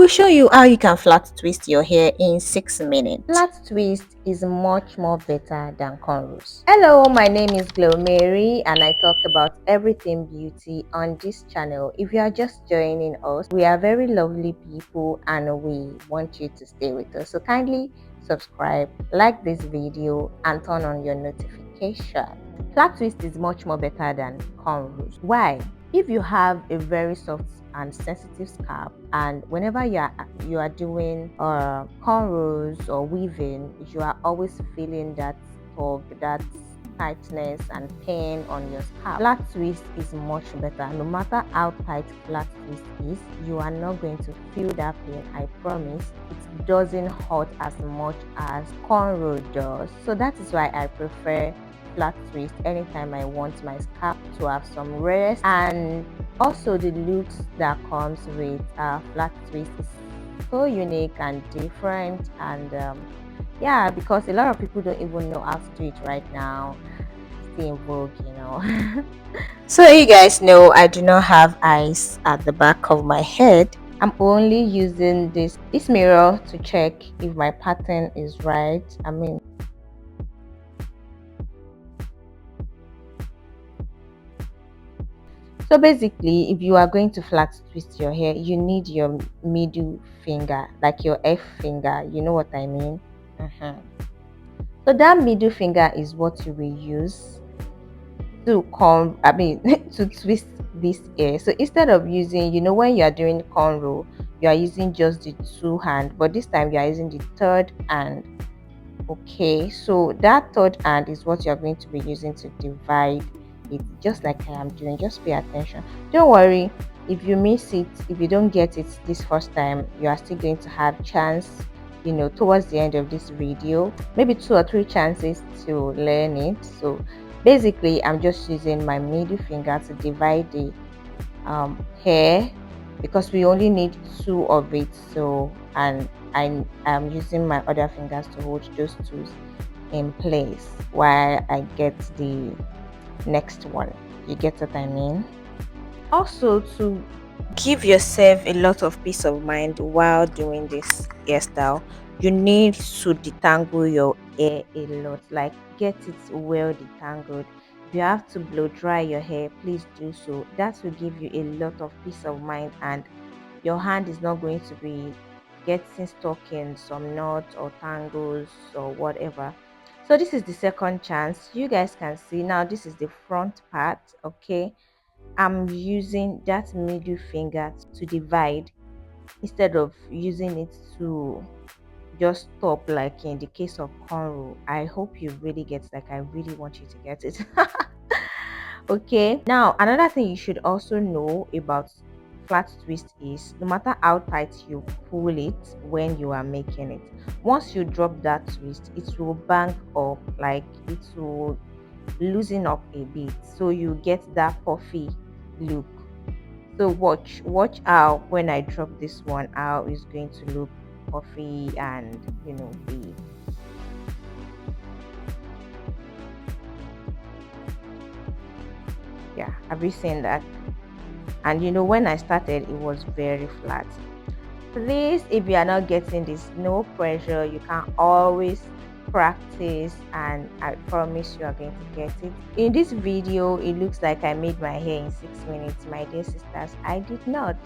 will show you how you can flat twist your hair in 6 minutes. Flat twist is much more better than cornrows. Hello, my name is Glo-Mary and I talk about everything beauty on this channel. If you are just joining us, we are very lovely people and we want you to stay with us. So kindly subscribe, like this video and turn on your notification. Flat twist is much more better than cornrows. Why? If you have a very soft and sensitive scalp, and whenever you are doing cornrows or weaving, you are always feeling that tug, that tightness and pain on your scalp, flat twist is much better. No matter how tight flat twist is, you are not going to feel that pain. I promise. It doesn't hurt as much as cornrow does, so that is why I prefer flat twist anytime I want my scalp to have some rest. And also the looks that comes with flat twist is so unique and different, and yeah, because a lot of people don't even know how to do it right now. Still in vogue. So you guys know I do not have eyes at the back of my head. I'm only using this mirror to check if my pattern is right. So basically, if you are going to flat twist your hair, you need your middle finger, like your F finger. You know what I mean? So that middle finger is what you will use to to twist this hair. So instead of using, when you are doing cornrow, you are using just the two hand, but this time you are using the third hand. Okay, so that third hand is what you're going to be using to divide it, just like I am doing. Just pay attention. Don't worry if you miss it, if you don't get it this first time, you are still going to have chance, towards the end of this video, maybe 2 or 3 chances to learn it. So basically I'm just using my middle finger to divide the hair, because we only need 2 of it. So, and I am using my other fingers to hold those 2 in place while I get the next one. You get what I mean? Also, to give yourself a lot of peace of mind while doing this hairstyle, you need to detangle your hair a lot, like get it well detangled. If you have to blow dry your hair, please do so. That will give you a lot of peace of mind, and your hand is not going to be getting stuck in some knots or tangles or whatever. So this is the second chance. You guys can see now, this is the front part. Okay, I'm using that middle finger to divide instead of using it to just stop, like in the case of cornrow. I hope you really get, like I really want you to get it. Okay, now another thing you should also know about flat twist is, no matter how tight you pull it when you are making it, once you drop that twist, it will bang up, like it will loosen up a bit, so you get that puffy look. So watch how when I drop this one, how it's going to look puffy and big. Yeah, have you seen that? And when I started, it was very flat. Please, if you are not getting this, no pressure, you can always practice and I promise you are going to get it. In this video, it looks like I made my hair in 6 minutes. My dear sisters, I did not.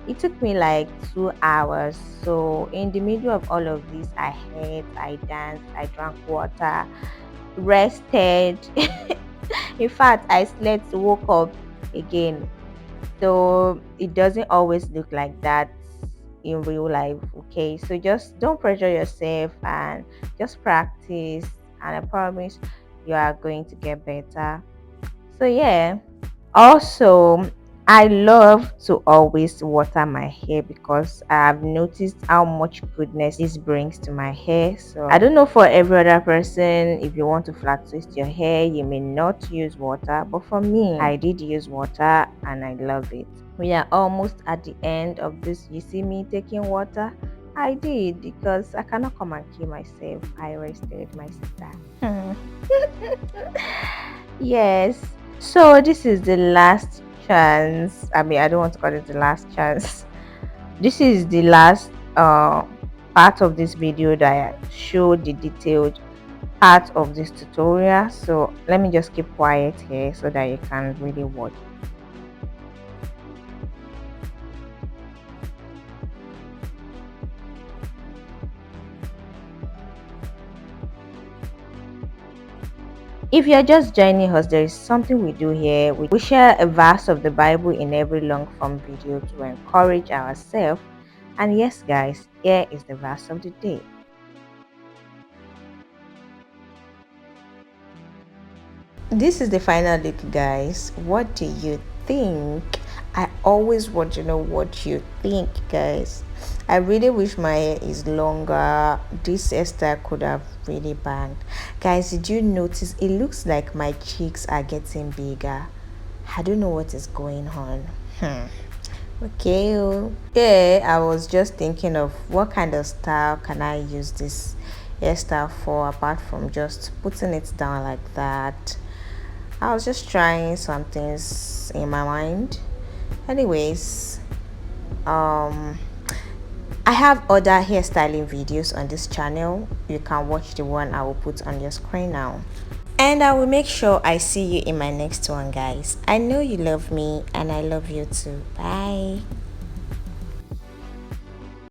It took me like 2 hours. So in the middle of all of this, I ate, I danced, I drank water, rested. In fact, I slept, woke up again. So it doesn't always look like that in real life. Okay, so just don't pressure yourself and just practice, and I promise you are going to get better. So yeah, also I love to always water my hair, because I have noticed how much goodness this brings to my hair. So I don't know for every other person, if you want to flat twist your hair, you may not use water, but for me, I did use water and I love it. We are almost at the end of this. You see me taking water? I did, because I cannot come and kill myself. I rested, my sister. Yes, so this is the last chance. I don't want to call it the last chance. This is the last part of this video that I show the detailed part of this tutorial, so let me just keep quiet here so that you can really watch. If you're just joining us, there is something we do here. We share a verse of the Bible in every long form video to encourage ourselves. And yes, guys, here is the verse of the day. This is the final look, guys. What do you think? I always want to know what you think, guys. I really wish my hair is longer. This hairstyle could have really banged. Guys, did you notice it looks like my cheeks are getting bigger? I don't know what is going on. Okay, oh. Yeah, I was just thinking of what kind of style can I use this hairstyle for apart from just putting it down like that. I was just trying some things in my mind. Anyways, um I have other hairstyling videos on this channel. You can watch the one I will put on your screen now. And I will make sure I see you in my next one, guys. I know you love me and I love you too. Bye.